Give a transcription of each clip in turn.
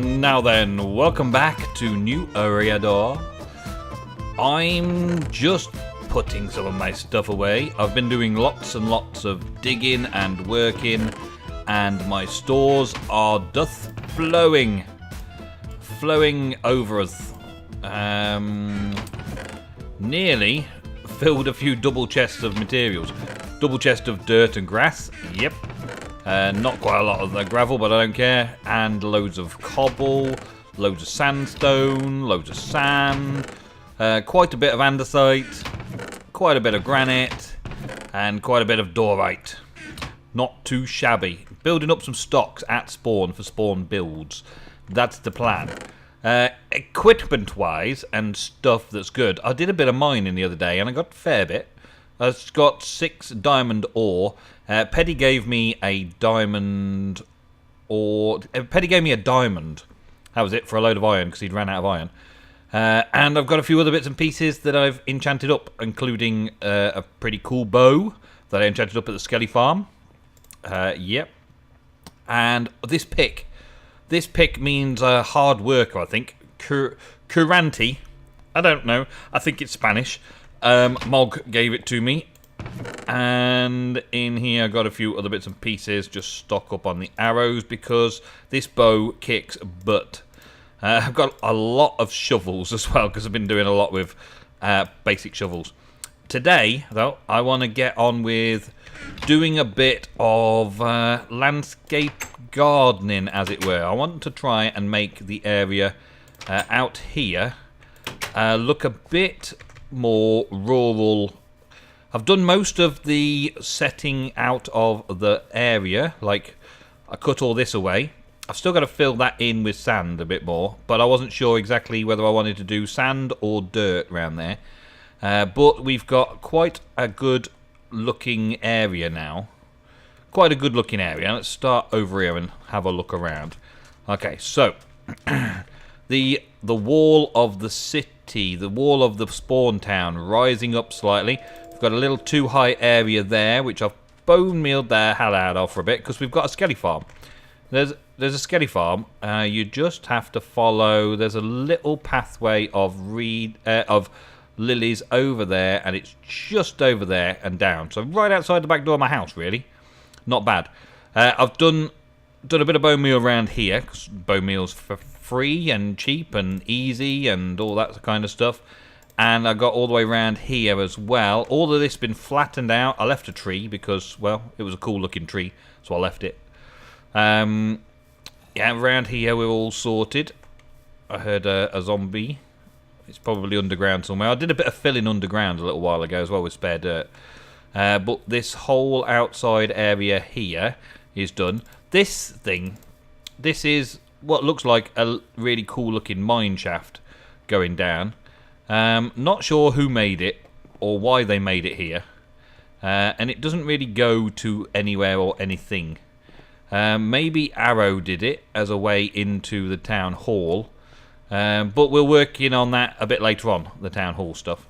Now then, welcome back to New Eriador. I'm just putting some of my stuff away. I've been doing lots and lots of digging and working, and my stores are flowing over us. Nearly filled a few double chests of materials. Double chest of dirt and grass, yep. Not quite a lot of the gravel, but I don't care. And loads of cobble, loads of sandstone, loads of sand, quite a bit of andesite, quite a bit of granite, and quite a bit of dorite. Not too shabby. Building up some stocks at spawn for spawn builds. That's the plan. Equipment-wise and stuff that's good. I did a bit of mining the other day, and I got a fair bit. I got 6 diamond ore. Peddy gave me a diamond ore. Peddy gave me a diamond. That was it for a load of iron because he'd ran out of iron. And I've got a few other bits and pieces that I've enchanted up, including a pretty cool bow that I enchanted up at the Skelly farm. Yep. And this pick. This pick means hard worker, I think. Curante. I don't know. I think it's Spanish. Mog gave it to me. And in here I got a few other bits and pieces. Just stock up on the arrows because this bow kicks butt. I've got a lot of shovels as well because I've been doing a lot with basic shovels. Today, though, I want to get on with doing a bit of landscape gardening, as it were. I want to try and make the area out here look a bit more rural. I've done most of the setting out of the area, like I cut all this away. I've still got to fill that in with sand a bit more, but I wasn't sure exactly whether I wanted to do sand or dirt around there. But we've got quite a good looking area now. Quite a good looking area. Let's start over here and have a look around. Okay, so the wall of the city, the wall of the spawn town, rising up slightly. We've got a little too high area there, which I've bone mealed the hell out of for a bit because we've got a Skelly farm. There's a Skelly farm. You just have to follow. There's a little pathway of lilies over there, and it's just over there and down. So right outside the back door of my house, really. Not bad. I've done a bit of bone meal around here because bone meal's for free and cheap and easy and all that kind of stuff. And I got all the way around here as well. All of this been flattened out. I left a tree because, well, it was a cool looking tree, so I left it. Yeah, around here we're all sorted. I heard a zombie. It's probably underground somewhere. I did a bit of filling underground a little while ago as well with spare dirt. But this whole outside area here is done. This is what looks like a really cool looking mine shaft going down. Not sure who made it or why they made it here. And it doesn't really go to anywhere or anything. Maybe Arrow did it as a way into the town hall. But we're working on that a bit later on, the town hall stuff.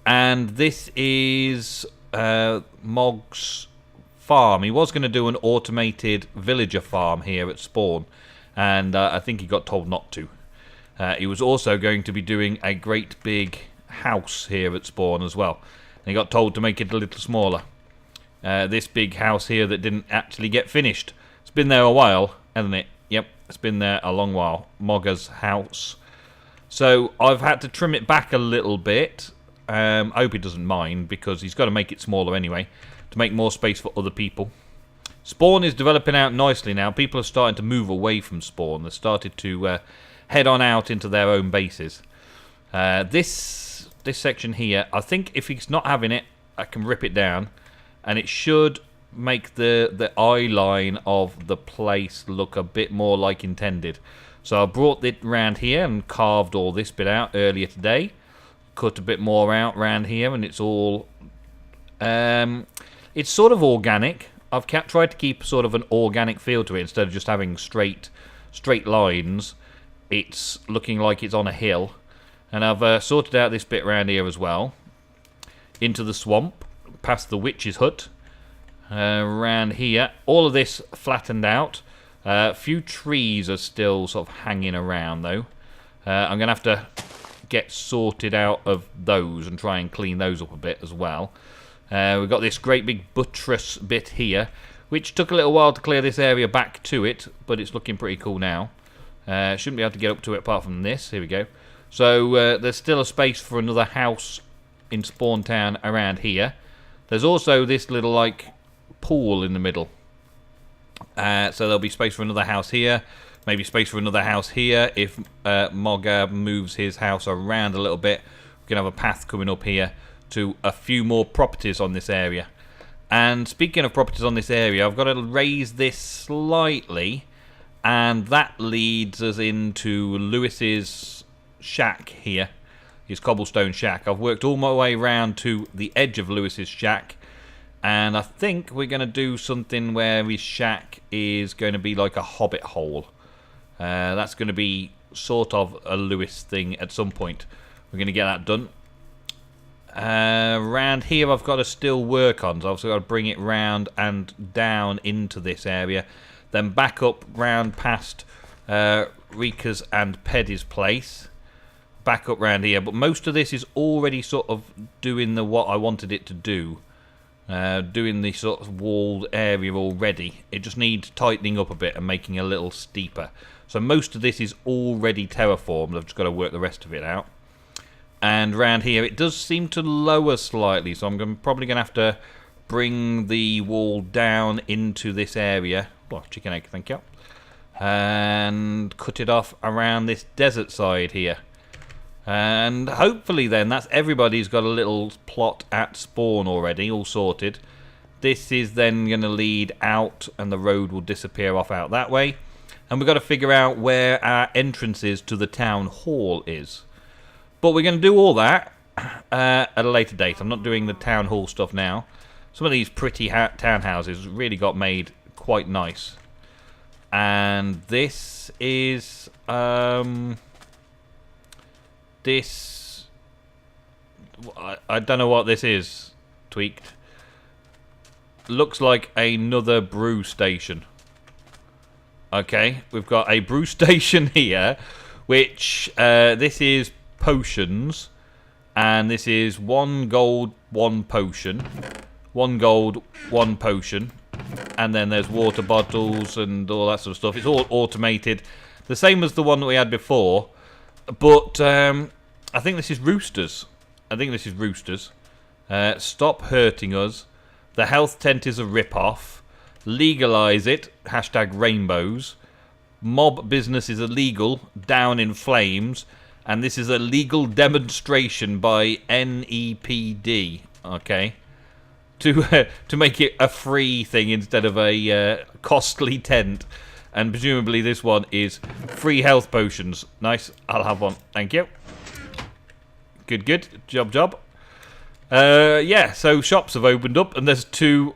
And this is Mog's farm. He was going to do an automated villager farm here at spawn, and I think he got told not to. He was also going to be doing a great big house here at spawn as well, and he got told to make it a little smaller. This big house here that didn't actually get finished. It's been there a while, hasn't it? Yep, it's been there a long while. Mogger's house. So I've had to trim it back a little bit. I hope he doesn't mind because he's got to make it smaller anyway to make more space for other people. Spawn is developing out nicely now. People are starting to move away from spawn. They've started to head on out into their own bases. This section here, I think if he's not having it, I can rip it down, and it should make the eye line of the place look a bit more like intended. So I brought it round here and carved all this bit out earlier today. Cut a bit more out round here, and it's all it's sort of organic. I've tried to keep sort of an organic feel to it instead of just having straight lines. It's looking like it's on a hill, and I've sorted out this bit round here as well into the swamp past the witch's hut. Around here, all of this flattened out. A few trees are still sort of hanging around, though. I'm going to have to get sorted out of those and try and clean those up a bit as well. We've got this great big buttress bit here, which took a little while to clear this area back to it, but it's looking pretty cool now. Shouldn't be able to get up to it apart from this. Here we go. So there's still a space for another house in Spawn Town around here. There's also this little, like, pool in the middle. So there'll be space for another house here. Maybe space for another house here. If Mogab moves his house around a little bit, we can have a path coming up here to a few more properties on this area. And speaking of properties on this area, I've got to raise this slightly, and that leads us into Lewis's shack here, his cobblestone shack. I've worked all my way around to the edge of Lewis's shack, and I think we're going to do something where his shack is going to be like a hobbit hole. That's going to be sort of a Lewis thing at some point. We're going to get that done. Around here I've got to still work on, so I've also got to bring it round and down into this area, then back up round past Rika's and Peddy's place, back up round here. But most of this is already sort of doing what I wanted it to do, doing the sort of walled area already. It just needs tightening up a bit and making it a little steeper. So most of this is already terraformed. I've just got to work the rest of it out. And around here, it does seem to lower slightly, so I'm probably going to have to bring the wall down into this area. Oh, chicken egg, thank you. And cut it off around this desert side here. And hopefully then, that's everybody's got a little plot at spawn already, all sorted. This is then going to lead out, and the road will disappear off out that way. And we've got to figure out where our entrances to the town hall is. But we're going to do all that at a later date. I'm not doing the town hall stuff now. Some of these pretty townhouses really got made quite nice. And this is... this... I don't know what this is, Tweaked. Looks like another brew station. Okay, we've got a brew station here, which this is potions, and this is 1 gold, 1 potion, 1 gold, 1 potion, and then there's water bottles and all that sort of stuff. It's all automated, the same as the one that we had before, but I think this is roosters. Stop hurting us. The health tent is a rip-off. Legalize it. #rainbows. Mob business is illegal. Down in flames. And this is a legal demonstration by NEPD. Okay. To make it a free thing instead of a costly tent. And presumably this one is free health potions. Nice. I'll have one. Thank you. Good. Job. Yeah, so shops have opened up, and there's 2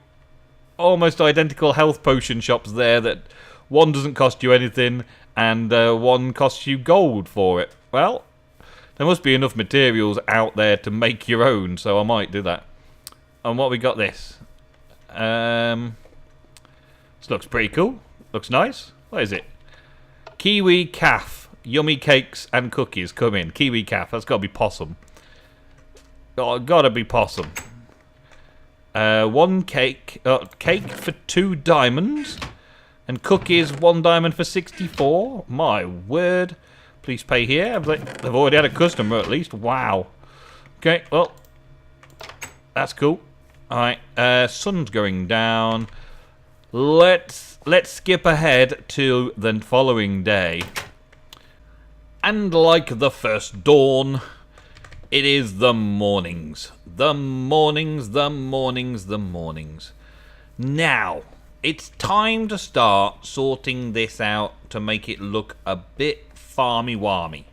almost identical health potion shops there that one doesn't cost you anything and one costs you gold for it. Well, there must be enough materials out there to make your own, so I might do that. And what we got this? This looks pretty cool. Looks nice. What is it? Kiwi calf. Yummy cakes and cookies. Come in. Kiwi calf. That's got to be possum. Oh, gotta be possum. 1 cake. Cake for 2 diamonds. And cookies, 1 diamond for 64. My word. Please pay here. They've already had a customer at least. Wow. Okay, well. That's cool. Alright. Sun's going down. Let's skip ahead to the following day. And like the first dawn, it is the mornings. The mornings. Now, it's time to start sorting this out to make it look a bit farmy-warmy.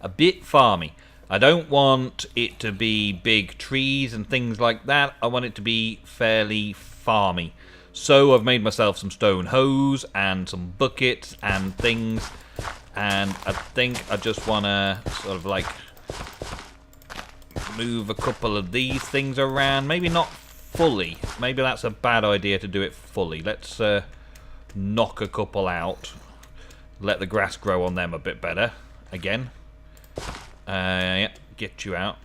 A bit farmy. I don't want it to be big trees and things like that. I want it to be fairly farmy. So I've made myself some stone hose and some buckets and things. And I think I just want to sort of like move a couple of these things around. Maybe not fully. Maybe that's a bad idea to do it fully. Let's knock a couple out. Let the grass grow on them a bit better. Again. Yeah, get you out.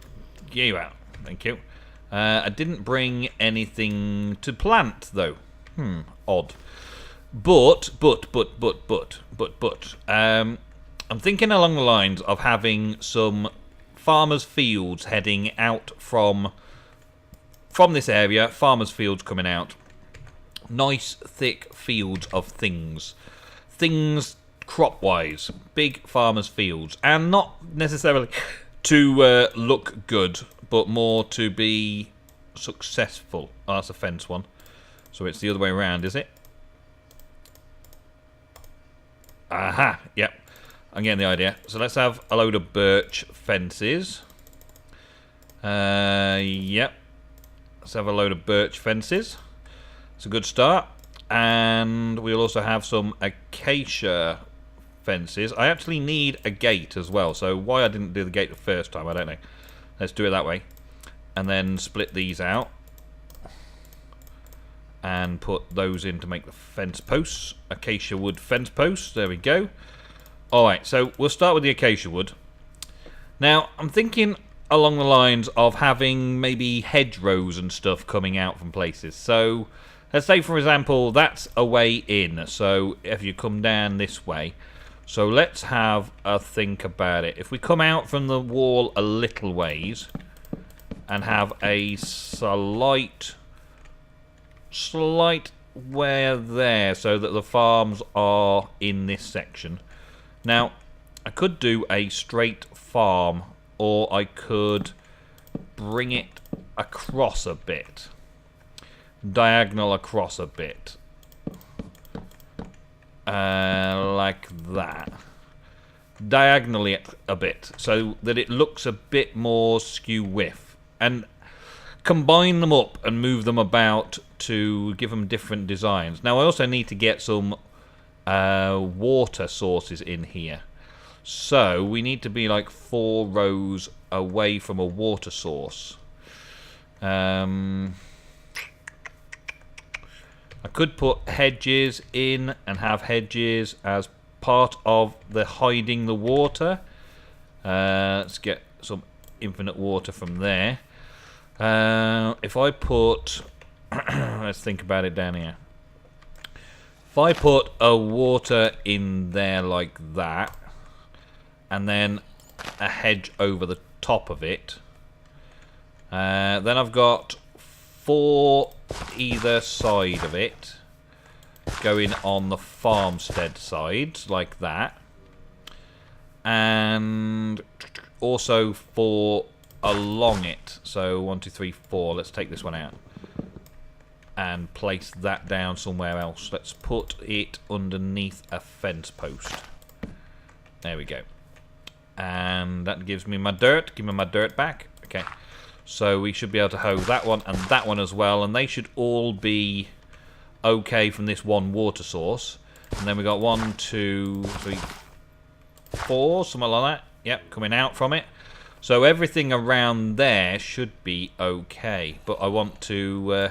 Get you out. Thank you. I didn't bring anything to plant, though. Odd. But, I'm thinking along the lines of having some farmers' fields heading out from this area. Farmers' fields coming out. Nice, thick fields of things. Things crop-wise. Big farmers' fields. And not necessarily to look good, but more to be successful. Oh, that's a fence one. So it's the other way around, is it? Aha, yep. I'm getting the idea. So let's have a load of birch fences. Yep. Let's have a load of birch fences. It's a good start. And we'll also have some acacia fences. I actually need a gate as well. So why I didn't do the gate the first time, I don't know. Let's do it that way. And then split these out. And put those in to make the fence posts. Acacia wood fence posts. There we go. Alright, so we'll start with the acacia wood. Now, I'm thinking along the lines of having maybe hedgerows and stuff coming out from places. So, let's say, for example, that's a way in. So, if you come down this way. So, let's have a think about it. If we come out from the wall a little ways and have a slight wear there so that the farms are in this section. Now, I could do a straight farm, or I could bring it across a bit. Diagonal across a bit. Like that. Diagonally a bit, so that it looks a bit more skew-whiff. And combine them up and move them about to give them different designs. Now I also need to get some water sources in here. So we need to be like 4 rows away from a water source. I could put hedges in and have hedges as part of the hiding the water. Let's get some infinite water from there. If I put, let's think about it down here. If I put a water in there like that, and then a hedge over the top of it, then I've got 4 either side of it, going on the farmstead sides like that, and also 4 along it. So 1, 2, 3, 4. Let's take this one out and place that down somewhere else. Let's put it underneath a fence post. There we go. And that gives me my dirt. Give me my dirt back. Okay. So we should be able to hoe that one and that one as well, and they should all be okay from this one water source. And then we got 1, 2, 3, 4, something like that. Yep, coming out from it. So everything around there should be okay, but I want to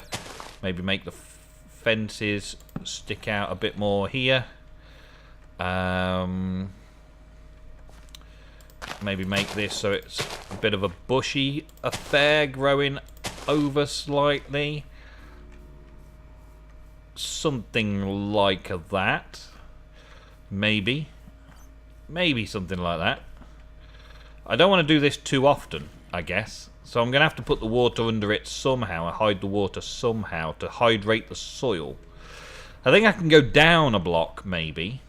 maybe make the fences stick out a bit more here. Maybe make this so it's a bit of a bushy affair growing over slightly. Something like that. Maybe something like that. I don't want to do this too often, I guess. So I'm going to have to put the water under it somehow, hide the water somehow to hydrate the soil. I think I can go down a block, maybe.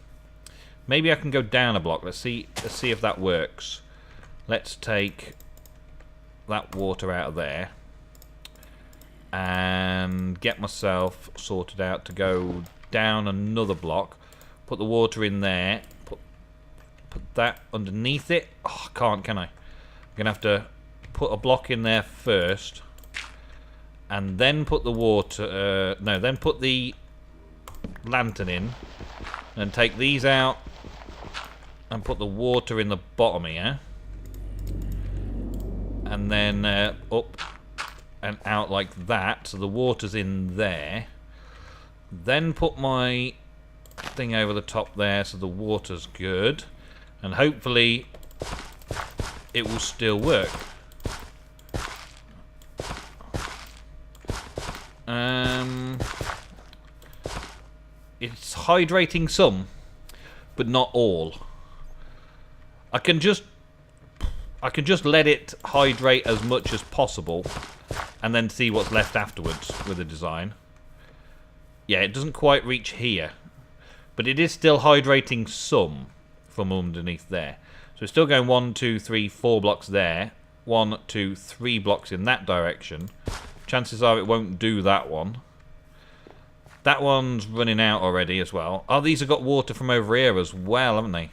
Maybe I can go down a block. Let's see if that works. Let's take that water out of there and get myself sorted out to go down another block. Put the water in there. Put that underneath it. Oh, I can't, can I? I'm going to have to put a block in there first. And then put the water... no, then put the lantern in. And take these out. And put the water in the bottom here. And then up and out like that. So the water's in there. Then put my thing over the top there so the water's good. And hopefully it will still work. It's hydrating some, but not all. I can just let it hydrate as much as possible and then see what's left afterwards with the design. Yeah, it doesn't quite reach here, but it is still hydrating some from underneath there. So it's still going 1, 2, 3, 4 blocks there. 1, 2, 3 blocks in that direction. Chances are it won't do that one. That one's running out already as well. Oh, these have got water from over here as well, haven't they?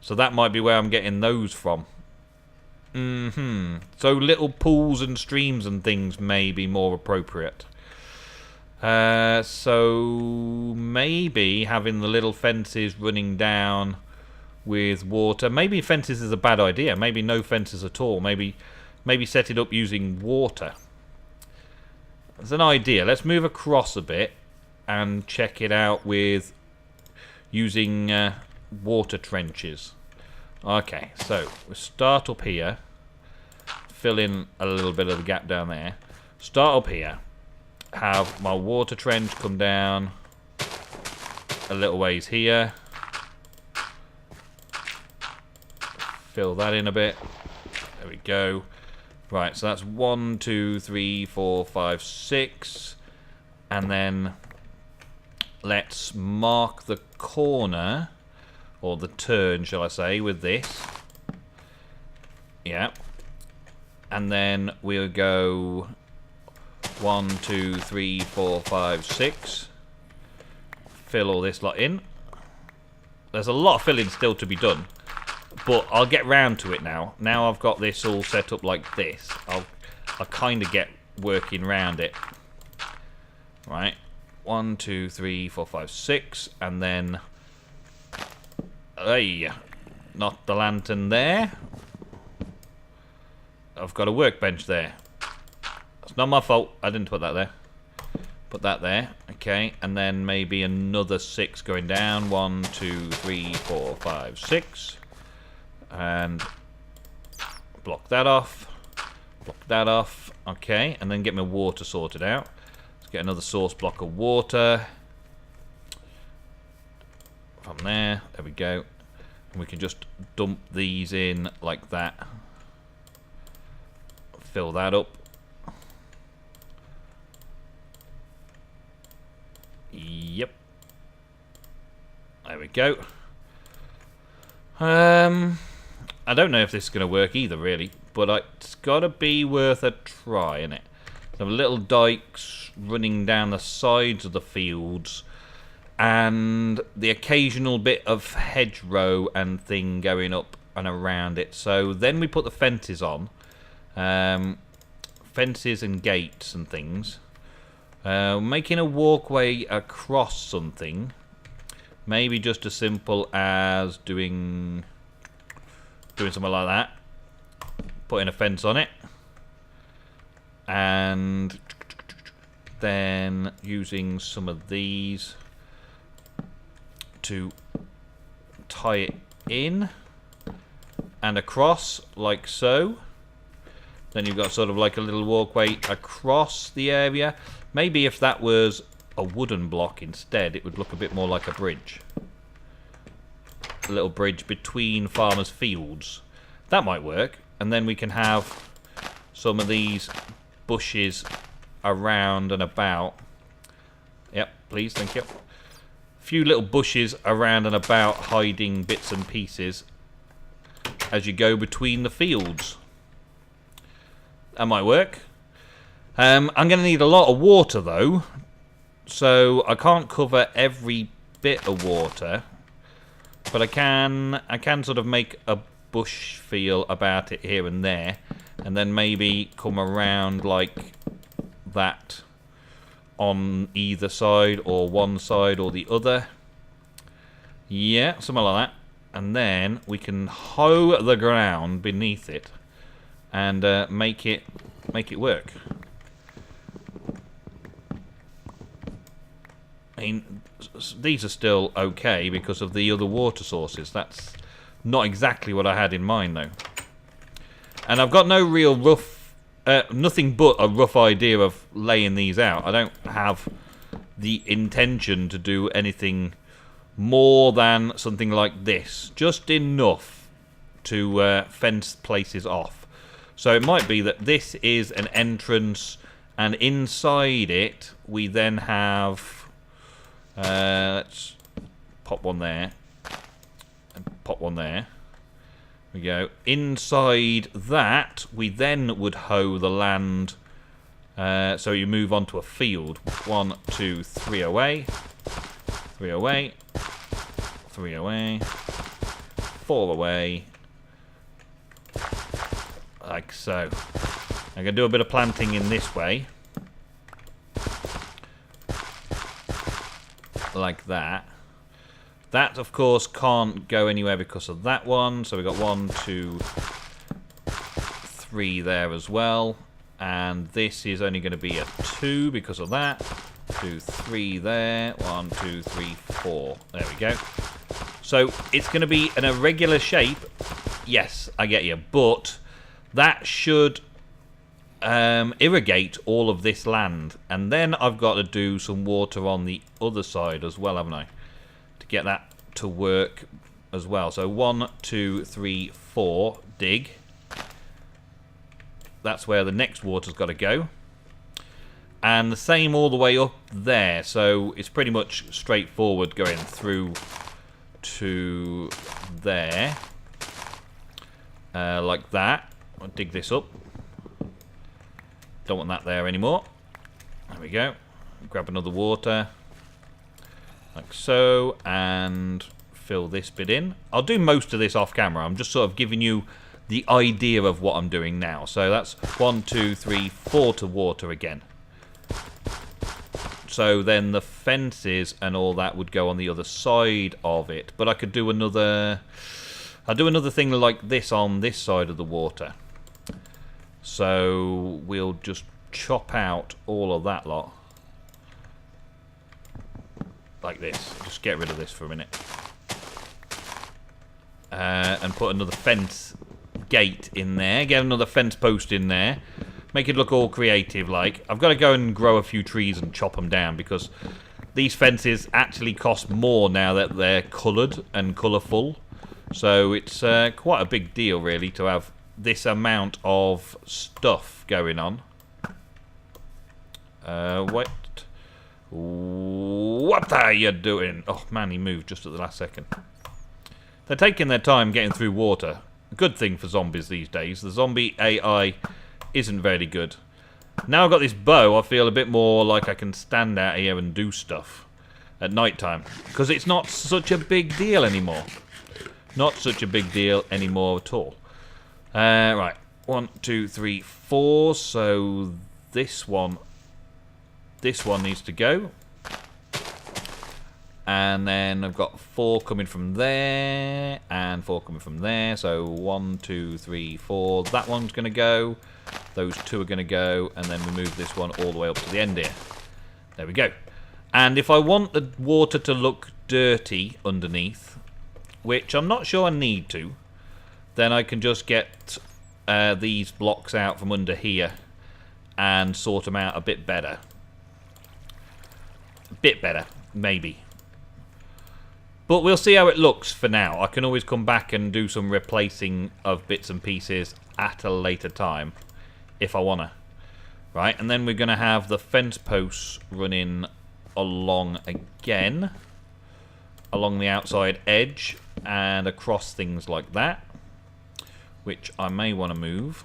So that might be where I'm getting those from. So little pools and streams and things may be more appropriate. So maybe having the little fences running down with water. Maybe fences is a bad idea. Maybe no fences at all. Maybe set it up using water. It's an idea. Let's move across a bit and check it out with using water trenches. Okay, so we'll start up here. Fill in a little bit of the gap down there. Start up here. Have my water trench come down a little ways here. Fill that in a bit. There we go. Right, so that's 1, 2, 3, 4, 5, 6. And then let's mark the corner, or the turn, shall I say, with this. Yeah. And then we'll go 1, 2, 3, 4, 5, 6. Fill all this lot in. There's a lot of filling still to be done, but I'll get round to it now. Now I've got this all set up like this, I'll kind of get working round it. Right, 1, 2, 3, 4, 5, 6, and then hey, not the lantern there. I've got a workbench there. It's not my fault. I didn't put that there. Put that there. Okay, and then maybe another 6 going down. 1, 2, 3, 4, 5, 6. And block that off. Block that off. Okay, and then get my water sorted out. Let's get another source block of water. From there. There we go. And we can just dump these in like that. Fill that up. Yep. There we go. I don't know if this is going to work either, really, but it's got to be worth a try, innit? Some little dikes running down the sides of the fields, and the occasional bit of hedgerow and thing going up and around it. So then we put the fences on. Fences and gates and things. Making a walkway across something. Maybe just as simple as doing something like that. Putting a fence on it. And then using some of these to tie it in and across like so. Then you've got sort of like a little walkway across the area. Maybe if that was a wooden block instead, it would look a bit more like a bridge. A little bridge between farmers' fields. That might work. And then we can have some of these bushes around and about. Yep, please, thank you. A few little bushes around and about, hiding bits and pieces as you go between the fields. That might work. I'm going to need a lot of water though, so I can't cover every bit of water, but I can sort of make a bush feel about it here and there, and then maybe come around like that on either side, or one side or the other. Yeah, something like that. And then we can hoe the ground beneath it and make it work. I mean, these are still okay because of the other water sources. That's not exactly what I had in mind, though. And I've got no real rough... nothing but a rough idea of laying these out. I don't have the intention to do anything more than something like this. Just enough to fence places off. So it might be that this is an entrance, and inside it we then have... let's pop one there. And pop one there. There we go. Inside that, we then would hoe the land. So you move on to a field. 1, 2, 3 away. 3 away. 3 away. 4 away. Like so. I'm going to do a bit of planting in this way. Like that. That, of course, can't go anywhere because of that one. So we've got 1, 2, 3 there as well. And this is only going to be a 2 because of that. 2, 3 there. 1, 2, 3, 4. There we go. So it's going to be an irregular shape. Yes, I get you. But that should irrigate all of this land. And then I've got to do some water on the other side as well, haven't I? To get that to work as well. So 1, 2, 3, 4. Dig. That's where the next water's got to go. And the same all the way up there. So it's pretty much straightforward going through to there. Like that. I'll dig this up. Don't want that there anymore. There we go. Grab another water. Like so. And fill this bit in. I'll do most of this off camera. I'm just sort of giving you the idea of what I'm doing now. So that's 1, 2, 3, 4 to water again. So then the fences and all that would go on the other side of it. But I could do another... I'll do another thing like this on this side of the water. So we'll just chop out all of that lot. Like this. Just get rid of this for a minute. And put another fence gate in there. Get another fence post in there. Make it look all creative like. I've got to go and grow a few trees and chop them down because these fences actually cost more now that they're coloured and colourful. So it's quite a big deal really to have this amount of stuff going on. What are you doing? Oh man, he moved just at the last second. They're taking their time getting through water. Good thing for zombies these days. The zombie AI isn't very good. Now I've got this bow, I feel a bit more like I can stand out here and do stuff at night time. Because it's not such a big deal anymore. Not such a big deal anymore at all. Right. 1, 2, 3, 4. So this one needs to go. And then I've got 4 coming from there, and 4 coming from there. So 1, 2, 3, 4. That one's going to go. Those 2 are going to go. And then we move this one all the way up to the end here. There we go. And if I want the water to look dirty underneath, which I'm not sure I need to, then I can just get these blocks out from under here and sort them out a bit better. A bit better, maybe. But we'll see how it looks for now. I can always come back and do some replacing of bits and pieces at a later time, if I wanna. Right, and then we're gonna have the fence posts running along again, along the outside edge, and across things like that, which I may want to move.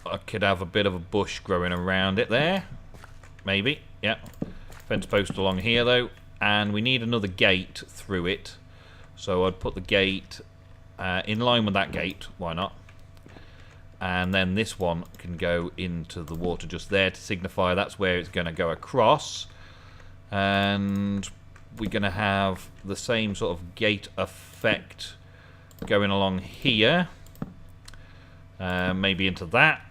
I could have a bit of a bush growing around it there. Maybe, yeah. Fence post along here though, and we need another gate through it. So I'd put the gate in line with that gate, why not? And then this one can go into the water just there to signify that's where it's going to go across. And we're going to have the same sort of gate effect going along here. Maybe into that.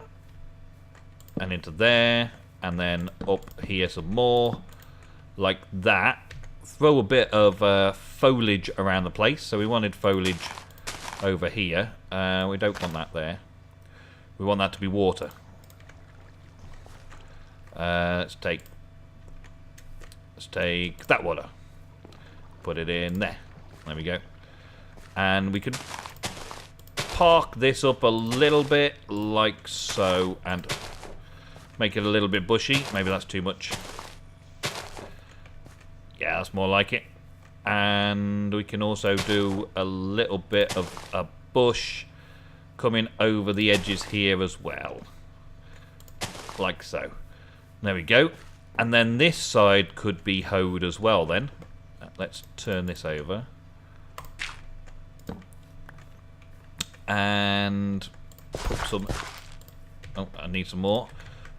And into there. and then up here some more, like that. Throw a bit of foliage around the place. So we wanted foliage over here. We don't want that there. We want that to be water. Let's take that water. Put it in there. There we go. And we could park this up a little bit, like so, and make it a little bit bushy. Maybe that's too much. Yeah, that's more like it. And we can also do a little bit of a bush coming over the edges here as well. Like so. There we go. And then this side could be hoed as well then. Let's turn this over. And put some... Oh, I need some more.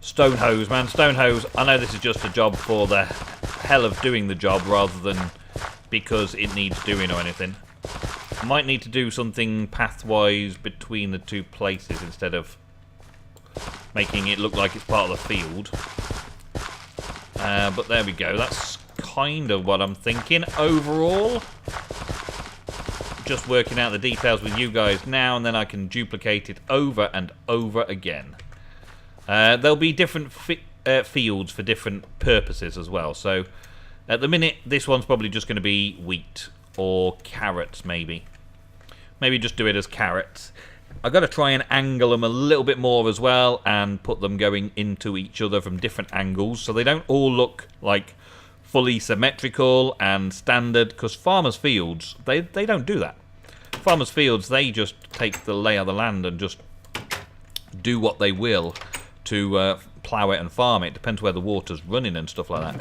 Stone hose, man. Stone hose. I know this is just a job for the hell of doing the job rather than because it needs doing or anything. I might need to do something pathwise between the two places instead of making it look like it's part of the field. But there we go. That's kind of what I'm thinking overall. Just working out the details with you guys now, and then I can duplicate it over and over again. There'll be different fields for different purposes as well. So at the minute, this one's probably just going to be wheat or carrots, maybe. Maybe just do it as carrots. I've got to try and angle them a little bit more as well and put them going into each other from different angles so they don't all look like fully symmetrical and standard, because farmers' fields, they don't do that. Farmers' fields, they just take the lay of the land and just do what they will to plough it and farm it. Depends where the water's running and stuff like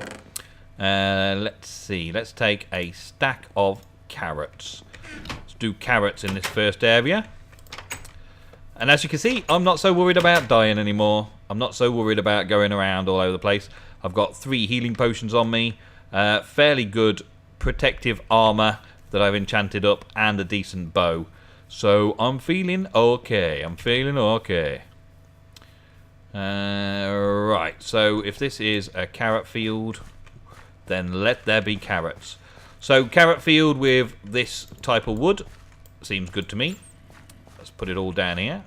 that. Let's see. Let's take a stack of carrots. Let's do carrots in this first area. And as you can see, I'm not so worried about dying anymore. I'm not so worried about going around all over the place. I've got 3 healing potions on me, fairly good protective armor that I've enchanted up, and a decent bow. So I'm feeling okay. I'm feeling okay. Right, so if this is a carrot field, then let there be carrots. So carrot field with this type of wood seems good to me. Let's put it all down here.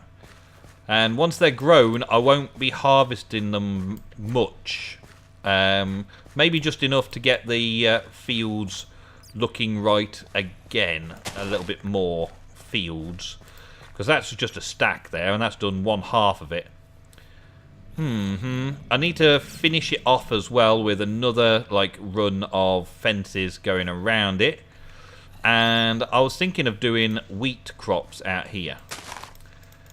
And once they're grown, I won't be harvesting them much. Maybe just enough to get the fields looking right again. A little bit more fields. Because that's just a stack there, and that's done 1/2 of it. I need to finish it off as well with another run of fences going around it. And I was thinking of doing wheat crops out here.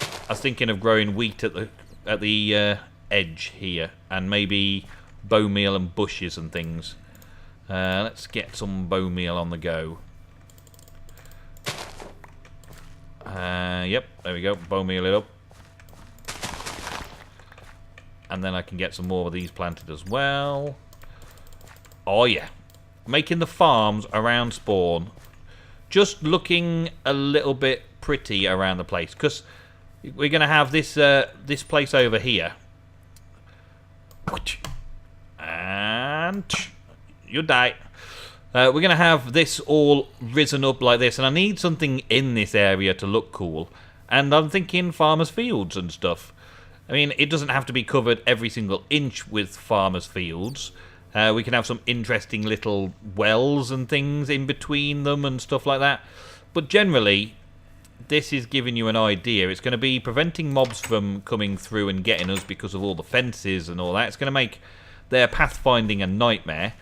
I was thinking of growing wheat at the edge here, and maybe bone meal and bushes and things. Let's get some bone meal on the go. Yep, there we go. Bone meal it up. And then I can get some more of these planted as well. Oh yeah. Making the farms around spawn just looking a little bit pretty around the place. Because we're going to have this this place over here. And you die. We're going to have this all risen up like this. And I need something in this area to look cool. And I'm thinking farmers' fields and stuff. I mean, it doesn't have to be covered every single inch with farmers' fields. We can have some interesting little wells and things in between them and stuff like that. But generally, this is giving you an idea. It's going to be preventing mobs from coming through and getting us because of all the fences and all that. It's going to make their pathfinding a nightmare.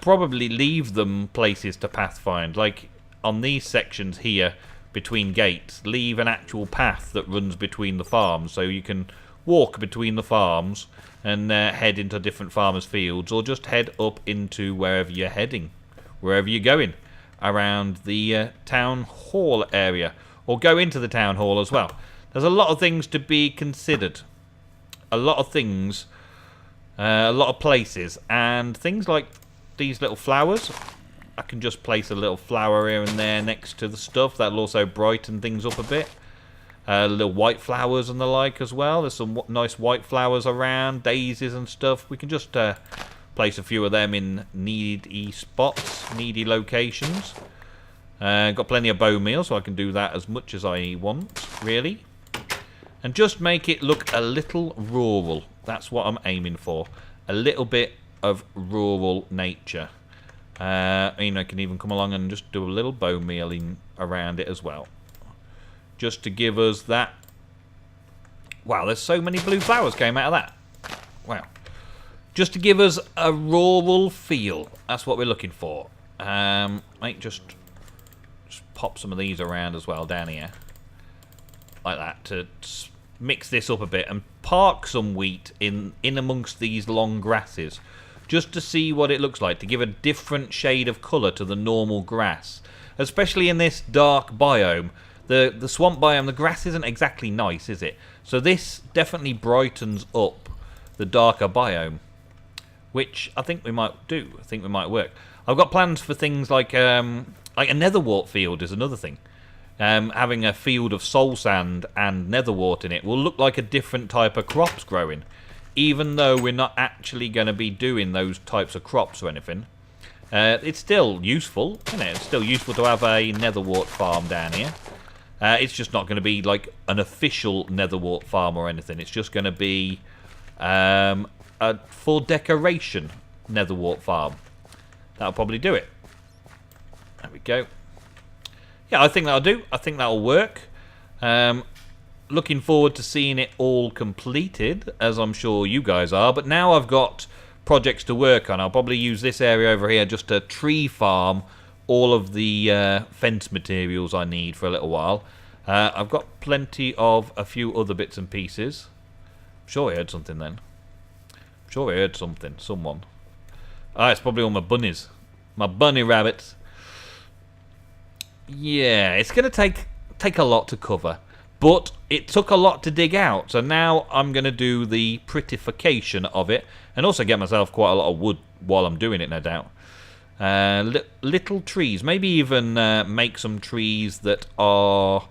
Probably leave them places to pathfind. Like on these sections here, between gates, leave an actual path that runs between the farms, so you can walk between the farms and head into different farmers' fields, or just head up into wherever you're heading, wherever you're going, around the town hall area, or go into the town hall as well. There's a lot of things to be considered, a lot of things, a lot of places, and things like these little flowers. I can just place a little flower here and there next to the stuff. That'll also brighten things up a bit. little white flowers and the like as well. There's some nice white flowers around, daisies and stuff. We can just place a few of them in needy spots, needy locations. Got plenty of bone meal, so I can do that as much as I want, really. And just make it look a little rural. That's what I'm aiming for. A little bit of rural nature. I can even come along and just do a little bone mealing around it as well. Just to give us that. Wow, there's so many blue flowers came out of that. Wow. Just to give us a rural feel. That's what we're looking for. Just pop some of these around as well down here. Like that, to mix this up a bit and park some wheat in amongst these long grasses. Just to see what it looks like, to give a different shade of colour to the normal grass. Especially in this dark biome. The swamp biome, the grass isn't exactly nice, is it? So this definitely brightens up the darker biome. Which I think we might do. I think we might work. I've got plans for things like a netherwort field is another thing. Having a field of soul sand and netherwort in it will look like a different type of crops growing. Even though we're not actually going to be doing those types of crops or anything. It's still useful, isn't it? It's still useful to have a netherwort farm down here. It's just not going to be like an official netherwort farm or anything. It's just going to be a for decoration netherwort farm. That'll probably do it. There we go. Yeah, I think that'll do. I think that'll work. Looking forward to seeing it all completed, as I'm sure you guys are. But now I've got projects to work on. I'll probably use this area over here just to tree farm all of the fence materials I need for a little while. I've got plenty of a few other bits and pieces. I'm sure I heard something then. I'm sure I heard something. Someone. It's probably all my bunnies. My bunny rabbits. Yeah, it's going to take a lot to cover. But it took a lot to dig out. So now I'm going to do the prettification of it. And also get myself quite a lot of wood while I'm doing it, no doubt. Little trees. Maybe even make some trees that are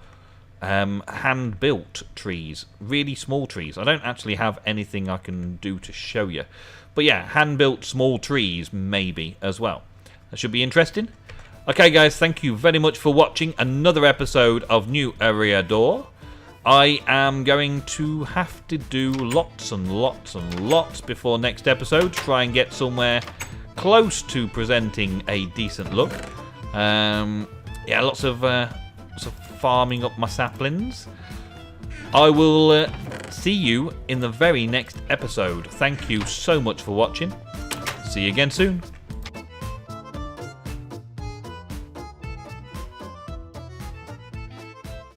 hand-built trees. Really small trees. I don't actually have anything I can do to show you. But yeah, hand-built small trees maybe as well. That should be interesting. Okay guys, thank you very much for watching another episode of New Eriador. I am going to have to do lots and lots and lots before next episode to try and get somewhere close to presenting a decent look. Yeah, lots of farming up my saplings. I will see you in the very next episode. Thank you so much for watching. See you again soon.